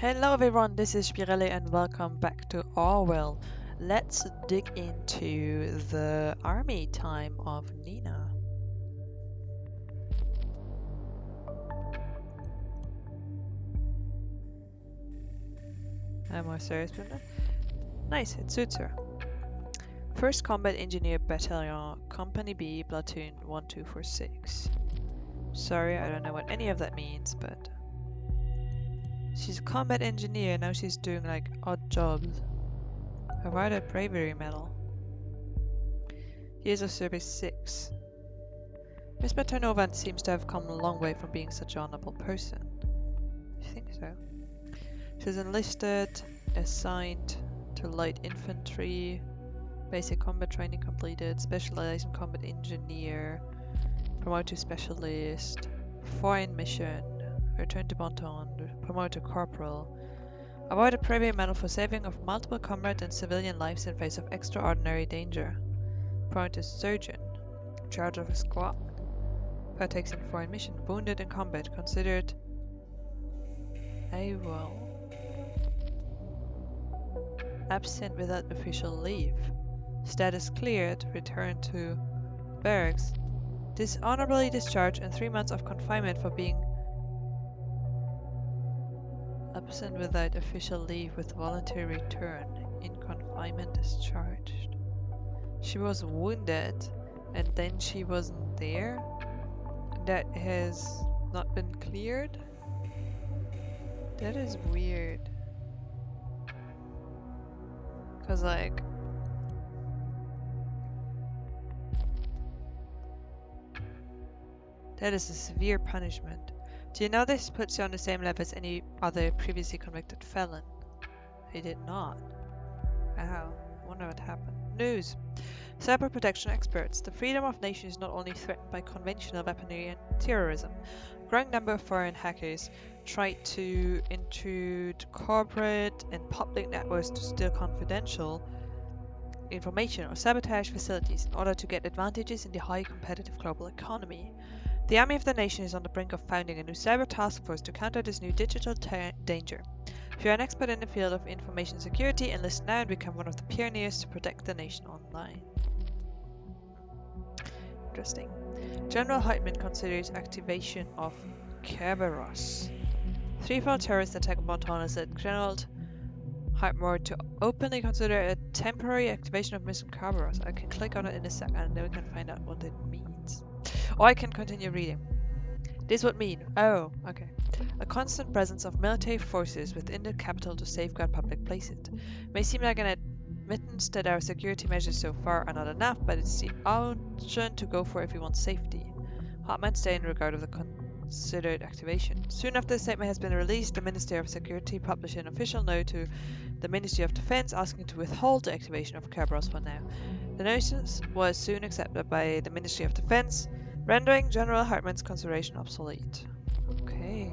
Hello everyone, this is Spirelli and welcome back to Orwell. Let's dig into the army time of Nina. I'm more serious with that. Nice, it suits her. 1st Combat Engineer Battalion, Company B, Platoon 1246. Sorry, I don't know what any of that means, but she's a combat engineer, now she's doing like odd jobs. Awarded Bravery Medal. Years of service 6. Miss Maternovan seems to have come a long way from being such an honorable person. I think so. She's enlisted, assigned to light infantry, basic combat training completed, specialized in combat engineer, promoted to specialist, foreign mission, returned to Bonton, promoted to corporal, awarded Bravery Medal for saving of multiple comrades and civilian lives in face of extraordinary danger, promoted to surgeon, charge of a squad, partakes in foreign mission, wounded in combat, considered AWOL. Absent without official leave. Status cleared, returned to barracks. Dishonorably discharged and 3 months of confinement for being absent without official leave with voluntary return. In confinement discharged. She was wounded and then she wasn't there. That has not been cleared. That is weird. Cause like that is a severe punishment. Do you know this puts you on the same level as any other previously convicted felon? I did not. Wow, wonder what happened. News. Cyber protection experts. The freedom of nations is not only threatened by conventional weaponry and terrorism. A growing number of foreign hackers try to intrude corporate and public networks to steal confidential information or sabotage facilities in order to get advantages in the high competitive global economy. The Army of the Nation is on the brink of founding a new cyber task force to counter this new digital danger. If you are an expert in the field of information security, enlist now and become one of the pioneers to protect the nation online. Interesting. General Heitman considers activation of Kerberos. Threefold terrorist attack on Montana led General Heitman to openly consider a temporary activation of Mission Kerberos. I can click on it in a second and then we can find out what it means. Or I can continue reading. This would mean, oh, okay, a constant presence of military forces within the capital to safeguard public places. It may seem like an admittance that our security measures so far are not enough, but it's the option to go for if we want safety. Hartman stated in regard of the considered activation. Soon after the statement has been released, the Ministry of Security published an official note to the Ministry of Defense asking to withhold the activation of Kerberos for now. The notice was soon accepted by the Ministry of Defense, rendering General Hartman's consideration obsolete. Okay.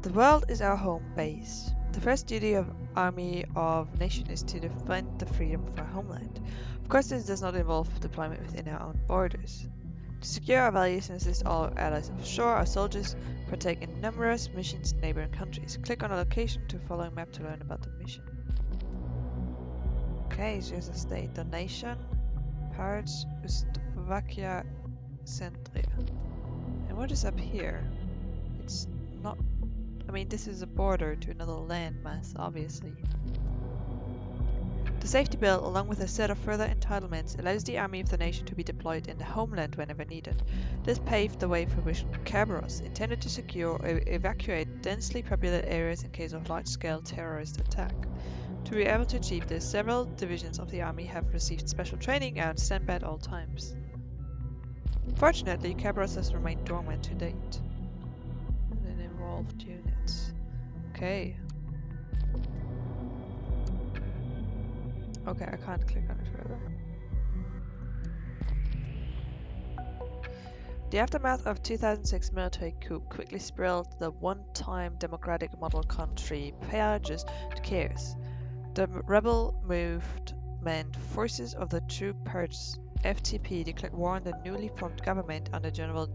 The world is our home base. The first duty of Army of Nation is to defend the freedom of our homeland. Of course, this does not involve deployment within our own borders. To secure our values and assist all our allies offshore, our soldiers partake in numerous missions in neighboring countries. Click on a location to following map to learn about the mission. Okay, here's a state. The nation, parts, Slovakia, Centria. And what is up here? It's not... I mean, this is a border to another landmass, obviously. The safety bill, along with a set of further entitlements, allows the Army of the Nation to be deployed in the homeland whenever needed. This paved the way for Mission Kerberos, intended to secure or evacuate densely populated areas in case of large-scale terrorist attack. To be able to achieve this, several divisions of the Army have received special training and stand by at all times. Fortunately, Kerberos has remained dormant to date. And then involved units. Okay. Okay, I can't click on it further. The aftermath of 2006 military coup quickly spiraled the one-time democratic model country Pelagius to chaos. The rebel movement forces of the True Purge FTP declared war on the newly formed government under General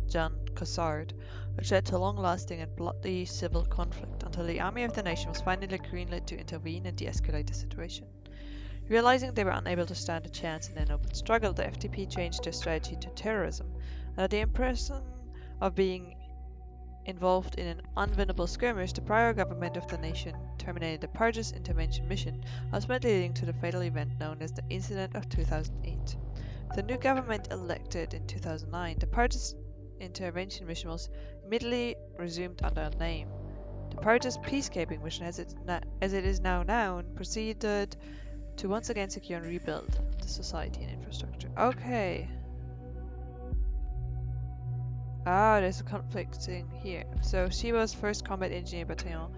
John Cossard, which led to long-lasting and bloody civil conflict until the Army of the Nation was finally greenlit to intervene and de-escalate the situation. Realizing they were unable to stand a chance in an open struggle, the FDP changed their strategy to terrorism, and at the impression of being involved in an unwinnable skirmish, the prior government of the nation terminated the Purge's intervention mission, ultimately leading to the fatal event known as the Incident of 2008. The new government elected in 2009, the Purge's intervention mission was immediately resumed under a name. The Purge's peacekeeping mission, as it is now known, proceeded to once again secure and rebuild the society and infrastructure. Okay. Ah, there's a conflicting here. So she was 1st Combat Engineer Battalion,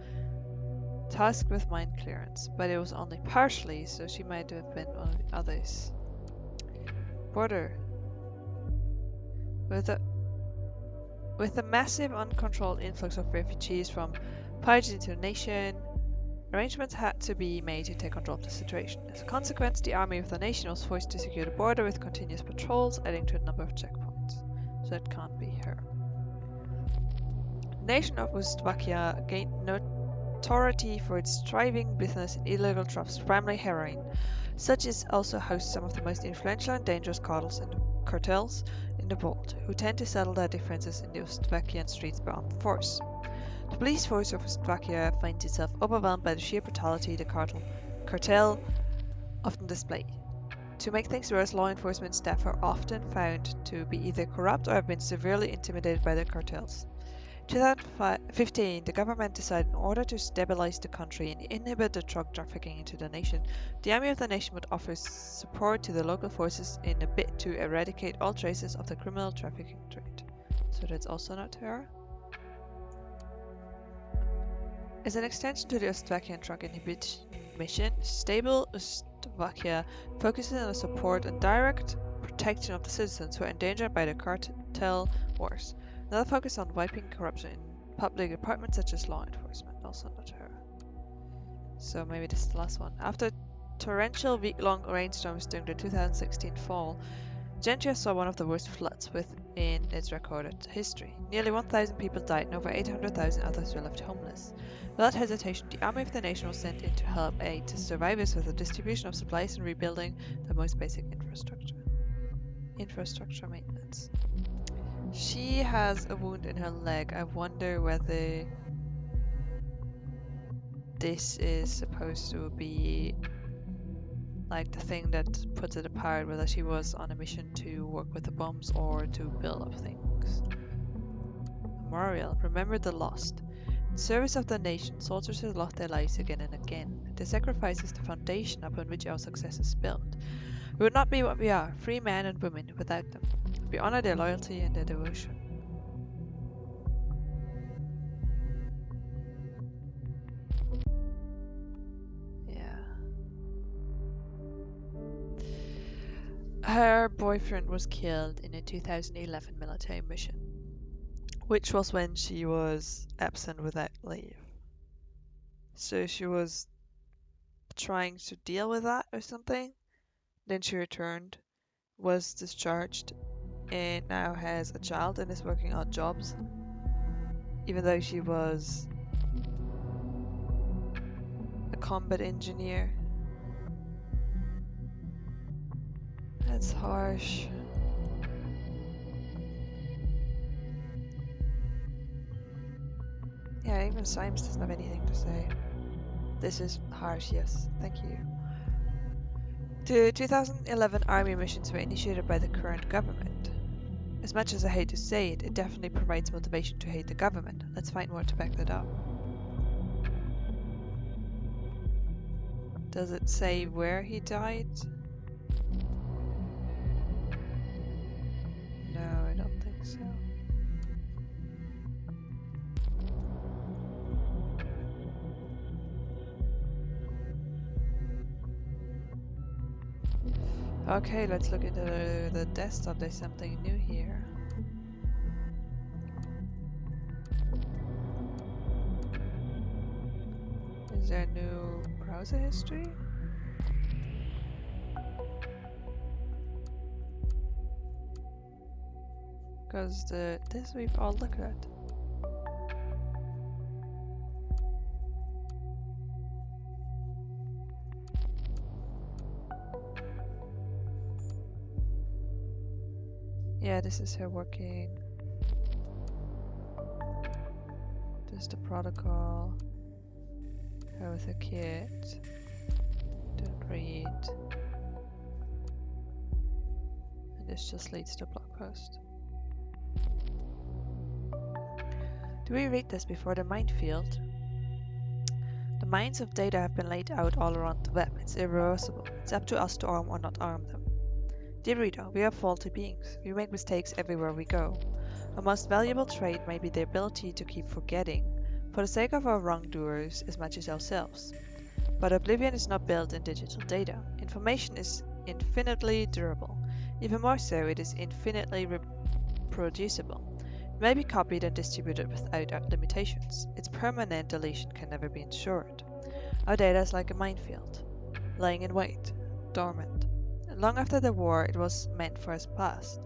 tasked with mine clearance, but it was only partially, so she might have been one of the others. Border. With a massive uncontrolled influx of refugees from purges into the nation, arrangements had to be made to take control of the situation. As a consequence, the Army of the Nation was forced to secure the border with continuous patrols, adding to the number of checkpoints. So it can't be her. The nation of Uzbekistan gained notoriety for its thriving business in illegal drugs, primarily heroin. Such is also hosts some of the most influential and dangerous cartels in the world, who tend to settle their differences in the Uzbekian streets by armed force. The police force of Uzbekistan finds itself overwhelmed by the sheer brutality the cartel often display. To make things worse, law enforcement staff are often found to be either corrupt or have been severely intimidated by the cartels. In 2015, the government decided in order to stabilize the country and inhibit the drug trafficking into the nation, the Army of the Nation would offer support to the local forces in a bid to eradicate all traces of the criminal trafficking trade. So that's also not her. As an extension to the Uzbekian drug inhibition mission, Stable Uzbekistan focuses on the support and direct protection of the citizens who are endangered by the cartel wars. Another focus on wiping corruption in public departments such as law enforcement. Also not her. So maybe this is the last one. After torrential week-long rainstorms during the 2016 fall, Gentia saw one of the worst floods within its recorded history. Nearly 1,000 people died and over 800,000 others were left homeless. Without hesitation, the Army of the Nation was sent in to help aid to survivors with the distribution of supplies and rebuilding the most basic infrastructure. Infrastructure maintenance. She has a wound in her leg. I wonder whether this is supposed to be like the thing that puts it apart, whether she was on a mission to work with the bombs or to build up things. Memorial. Remember the lost. In service of the nation, soldiers have lost their lives again and again. Their sacrifice is the foundation upon which our success is built. We would not be what we are, free men and women, without them. We honor their loyalty and their devotion. Yeah. Her boyfriend was killed in a 2011 military mission, which was when she was absent without leave. So she was trying to deal with that or something. Then she returned, was discharged, and now has a child and is working odd jobs, even though she was a combat engineer. That's harsh. Yeah, even Symes doesn't have anything to say. This is harsh, yes. Thank you. The 2011 army missions were initiated by the current government. As much as I hate to say it, it definitely provides motivation to hate the government. Let's find more to back that up. Does it say where he died? No, I don't think so. Okay, let's look into the desktop. There's something new here. Is there a new browser history? Because this we've all looked at. Yeah, this is her working. This is the protocol. Her with her kid. Don't read. And this just leads to a blog post. Do we read this before the minefield? The mines of data have been laid out all around the web. It's irreversible. It's up to us to arm or not arm them. Dear reader, we are faulty beings. We make mistakes everywhere we go. Our most valuable trait may be the ability to keep forgetting, for the sake of our wrongdoers as much as ourselves. But oblivion is not built in digital data. Information is infinitely durable. Even more so, it is infinitely reproducible. It may be copied and distributed without limitations. Its permanent deletion can never be ensured. Our data is like a minefield, lying in wait, dormant. Long after the war it was meant for is past.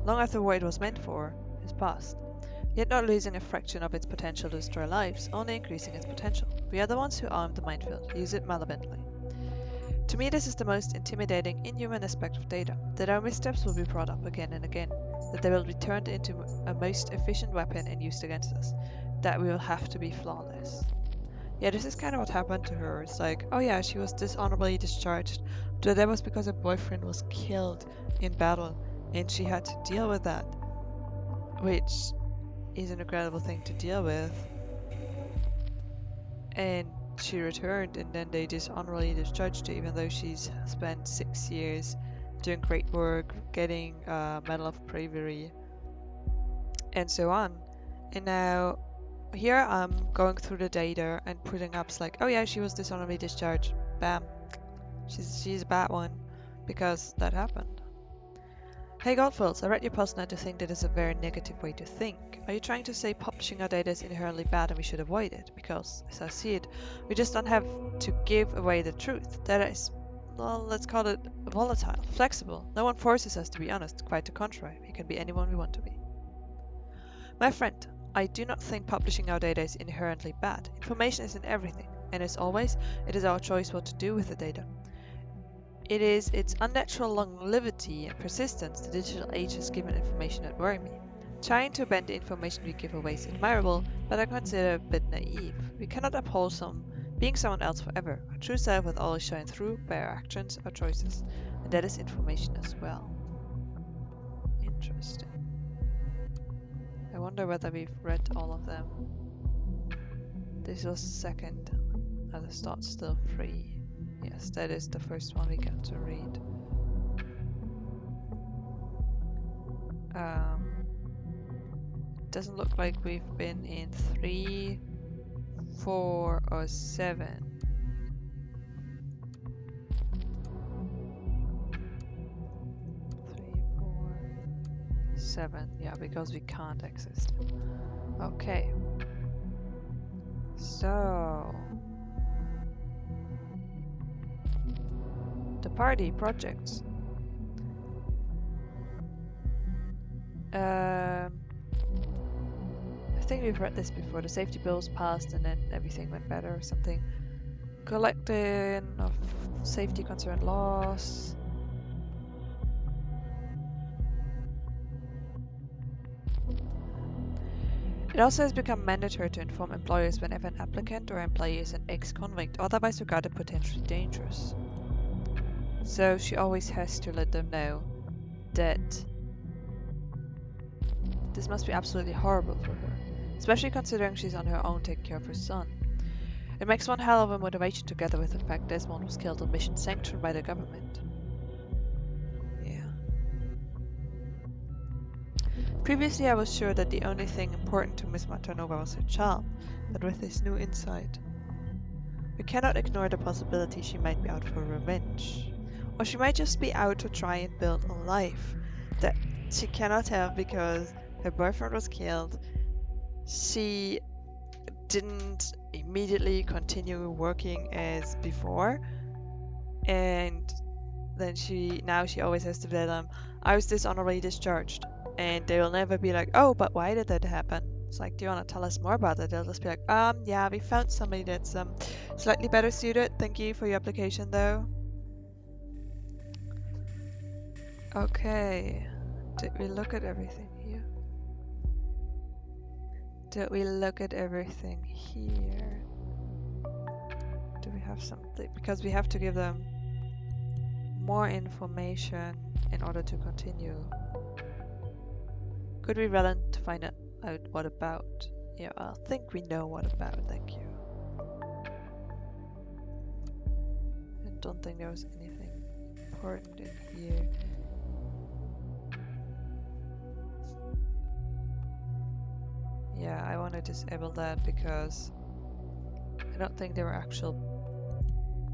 Long after what it was meant for is past. Yet not losing a fraction of its potential to destroy lives, only increasing its potential. We are the ones who arm the minefield, use it malevolently. To me this is the most intimidating, inhuman aspect of data, that our missteps will be brought up again and again, that they will be turned into a most efficient weapon and used against us, that we will have to be flawless. Yeah, this is kind of what happened to her. It's like, oh yeah, she was dishonorably discharged, but that was because her boyfriend was killed in battle, and she had to deal with that, which is an incredible thing to deal with. And she returned, and then they dishonorably discharged her, even though she's spent 6 years doing great work, getting a Medal of Bravery, and so on. And now here I'm going through the data and putting up like, oh yeah, she was dishonorably discharged. Bam. She's a bad one because that happened. Hey Goldfields, I read your post now to think that is a very negative way to think. Are you trying to say publishing our data is inherently bad and we should avoid it? Because, as I see it, we just don't have to give away the truth. Data is, well, let's call it volatile, flexible. No one forces us to be honest, quite the contrary. We can be anyone we want to be. My friend, I do not think publishing our data is inherently bad. Information is in everything, and as always, it is our choice what to do with the data. It is its unnatural longevity and persistence the digital age has given information that worry me. Trying to bend the information we give away is admirable, but I consider it a bit naive. We cannot uphold being someone else forever. Our true self will always shine through by our actions, our choices, and that is information as well. Interesting. I wonder whether we've read all of them. This was second, and the start's still free. Yes, that is the first one we got to read. Doesn't look like we've been in 3, 4, or 7. 3, 4, 7. Yeah, because we can't access them. Okay. So the party projects. I think we've read this before. The safety bills passed and then everything went better or something. Collecting of safety concern laws. It also has become mandatory to inform employers whenever an applicant or employee is an ex-convict, otherwise regarded potentially dangerous. So she always has to let them know that this must be absolutely horrible for her, especially considering she's on her own taking care of her son. It makes one hell of a motivation together with the fact Desmond was killed on mission sanctioned by the government. Yeah. Previously I was sure that the only thing important to Miss Maternova was her child, but with this new insight, we cannot ignore the possibility she might be out for revenge. Or she might just be out to try and build a life that she cannot have because her boyfriend was killed. She didn't immediately continue working as before, and then she always has to tell them, I was dishonorably discharged. and they will never be like, oh, but why did that happen? It's like, do you want to tell us more about it? They'll just be like, yeah, we found somebody that's slightly better suited. Thank you for your application, though. Okay, did we look at everything here? Did we look at everything here? Do we have something? Because we have to give them more information in order to continue. Could we run to find out what about? Yeah, I think we know what about, thank you. I don't think there was anything important in here. Yeah, I want to disable that because I don't think they were actually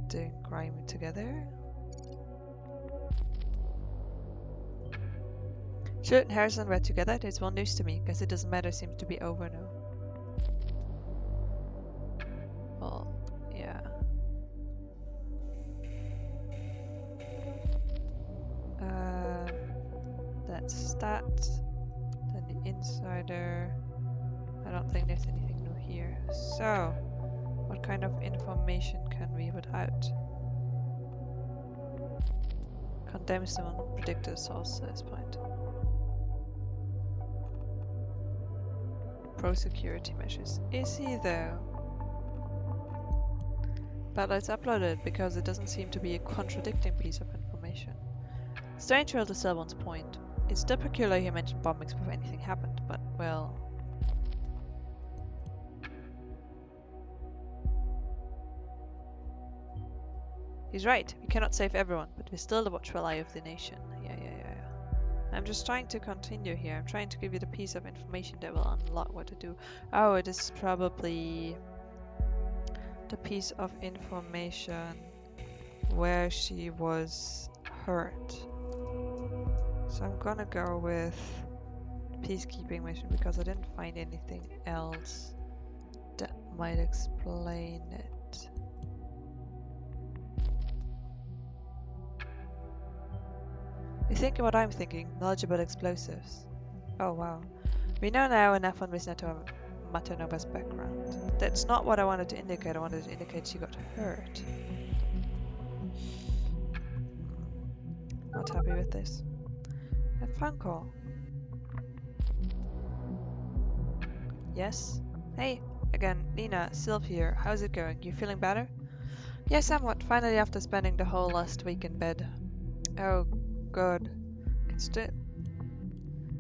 doing crime together. Stuart and Harrison were together. It's one news to me. Guess it doesn't matter. Seems to be over now. Well, yeah. That's that. Then the insider. I don't think there's anything new here. So, what kind of information can we put out? Condemns them on predicted source at this point. Pro security measures. Is he though? But let's upload it because it doesn't seem to be a contradicting piece of information. Strange to sell one's point. It's still peculiar he mentioned bombings before anything happened, but well. He's right, we cannot save everyone, but we're still the watchful eye of the nation. Yeah. I'm just trying to continue here. I'm trying to give you the piece of information that will unlock what to do. Oh, it is probably the piece of information where she was hurt. So I'm gonna go with peacekeeping mission because I didn't find anything else that might explain it. You think what I'm thinking, knowledge about explosives. Oh wow. We know now enough on Miss Matanova's background. That's not what I wanted to indicate. I wanted to indicate she got hurt. Not happy with this. A phone call. Yes? Hey, again, Nina, Sylv here. How's it going? You feeling better? Yeah, somewhat. Finally after spending the whole last week in bed. Oh, good.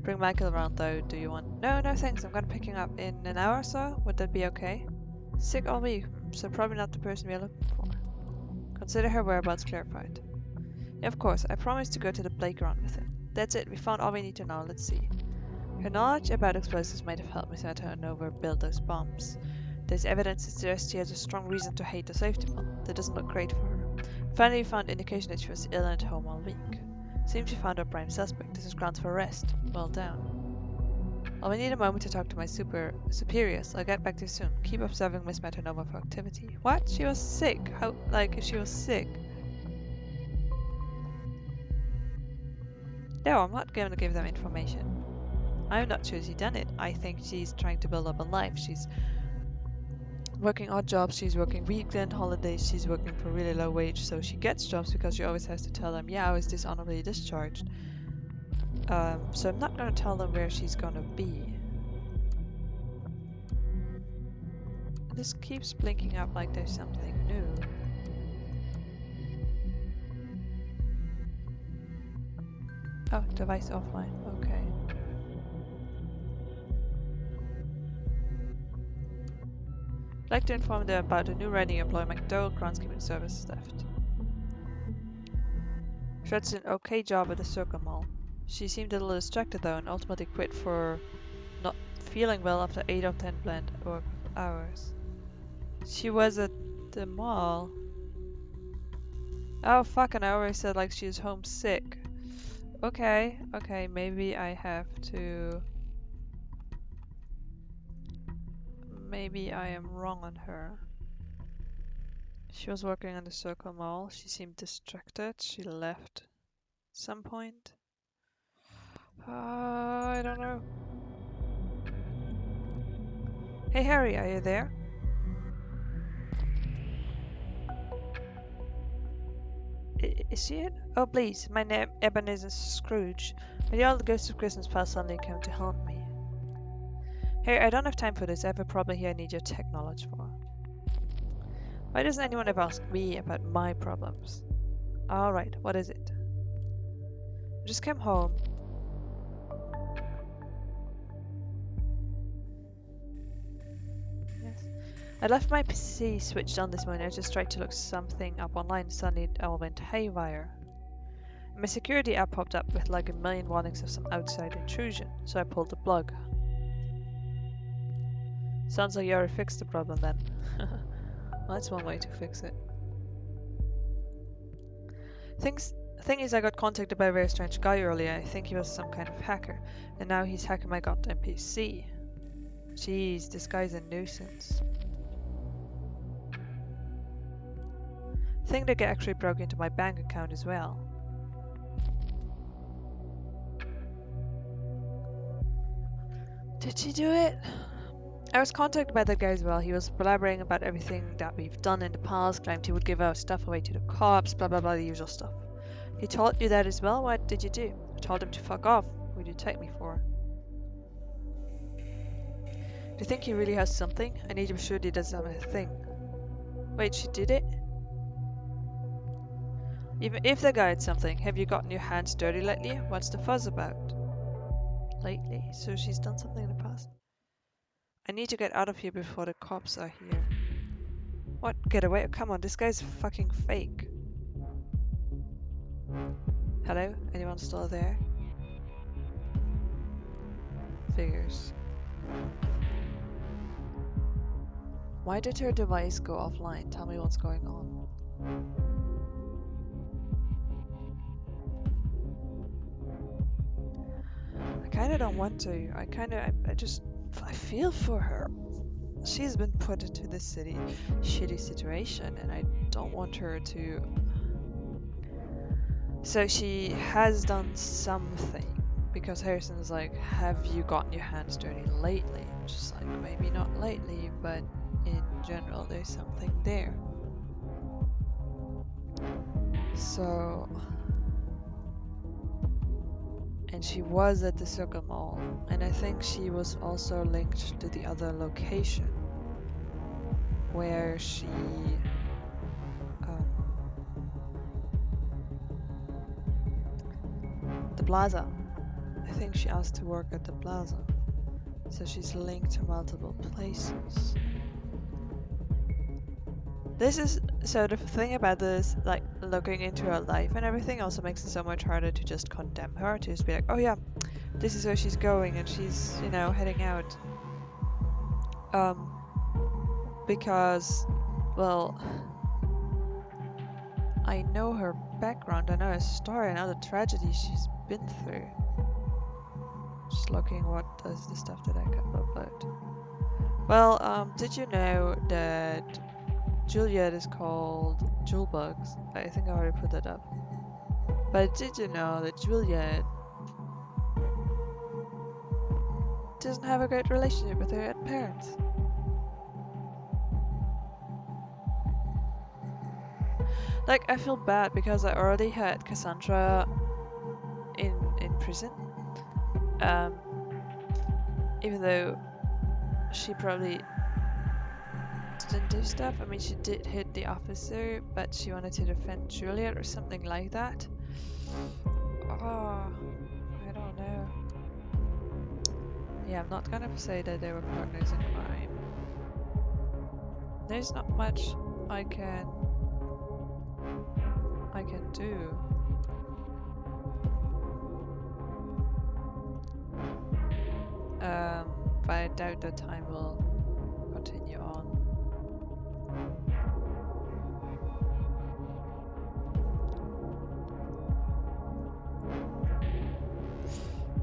Bring Michael around though, do you want? No, thanks. I'm gonna pick him up in an hour or so. Would that be okay? Sick all week, so probably not the person we're looking for. Consider her whereabouts clarified. Yeah, of course. I promised to go to the playground with him. That's it. We found all we need to know. Let's see. Her knowledge about explosives might have helped Miss Maternova build those bombs. There's evidence that suggests she has a strong reason to hate the safety ball. That doesn't look great for her. Finally, we found indication that she was ill and at home all week. Seems we found our prime suspect. This is grounds for arrest. Well done. Well, we need a moment to talk to my superiors. I'll get back to you soon. Keep observing Miss Maternova for activity. What? She was sick? How? Like, if she was sick? No, I'm not going to give them information. I'm not sure she's done it. I think she's trying to build up a life. She's working odd jobs, she's working weekend holidays, she's working for really low wage, so she gets jobs because she always has to tell them, yeah, I was dishonorably discharged. So I'm not going to tell them where she's going to be. This keeps blinking up like there's something new. Oh, device offline, okay. I'd like to inform them about a new writing employee McDowell groundskeeping service theft. She had an okay job at the Circle Mall. She seemed a little distracted though and ultimately quit for not feeling well after 8 or 10 planned work hours. She was at the mall. Oh fuck, and I always said like she was homesick. Okay, maybe I have to... Maybe I am wrong on her. She was working on the Circle Mall. She seemed distracted. She left at some point. I don't know. Hey Harry, are you there? Is she it? Oh please, my name Ebenezer Scrooge. May the old ghost of Christmas past suddenly come to haunt me. Harry, I don't have time for this. I have a problem here I need your tech knowledge for. Why doesn't anyone ever ask me about my problems? Alright, what is it? I just came home. Yes. I left my PC switched on this morning. I just tried to look something up online. Suddenly it all went haywire. My security app popped up with like a million warnings of some outside intrusion, so I pulled the plug. Sounds like you already fixed the problem then. Well, that's one way to fix it. Thing is, I got contacted by a very strange guy earlier. I think he was some kind of hacker, and now he's hacking my goddamn PC. Jeez, this guy's a nuisance. Think they actually broke into my bank account as well. Did she do it? I was contacted by that guy as well. He was blabbering about everything that we've done in the past, claimed he would give our stuff away to the cops, blah blah blah, the usual stuff. He told you that as well? What did you do? I told him to fuck off. What do you take me for? Do you think he really has something? I need to be sure he does have a thing. Wait, she did it? Even if the guy had something, have you gotten your hands dirty lately? What's the fuzz about? Lately? So she's done something in the past? I need to get out of here before the cops are here. What? Get away? Oh, come on, this guy's fucking fake. Hello? Anyone still there? Figures. Why did her device go offline? Tell me what's going on. I kinda don't want to. I feel for her. She's been put into this shitty situation, and I don't want her to. So she has done something, because Harrison's like, have you gotten your hands dirty lately? Just like, maybe not lately, but in general, there's something there. So. And she was at the Circle Mall, and I think she was also linked to the other location where she the plaza. I think she asked to work at the plaza, so she's linked to multiple places. This is so the thing about this, like looking into her life and everything, also makes it so much harder to just condemn her, to just be like, oh yeah, this is where she's going and she's, you know, heading out. Because, well, I know her background, I know her story and other tragedies she's been through. Just looking what does the stuff that I can upload. Well, did you know that Juliet is called Bugs? I think I already put that up. But did you know that Juliet doesn't have a great relationship with her parents? Like, I feel bad because I already had Cassandra in prison. Even though she probably didn't do stuff. I mean, she did hit the officer, but she wanted to defend Juliet or something like that. Oh, I don't know. Yeah, I'm not gonna say that they were partners in crime. There's not much I can do. But I doubt that time will continue on.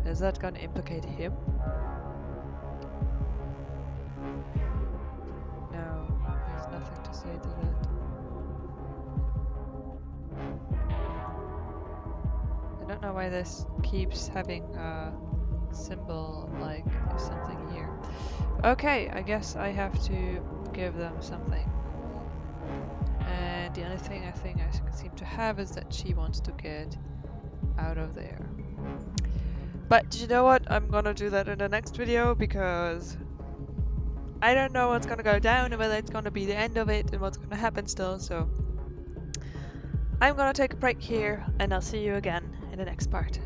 Is that gonna implicate him? No, there's nothing to say to that. I don't know why this keeps having a symbol like something here. Okay, I guess I have to give them something. And the only thing I think I seem to have is that she wants to get out of there. But you know what? I'm gonna do that in the next video because I don't know what's gonna go down and whether it's gonna be the end of it and what's gonna happen still, so I'm gonna take a break here and I'll see you again in the next part.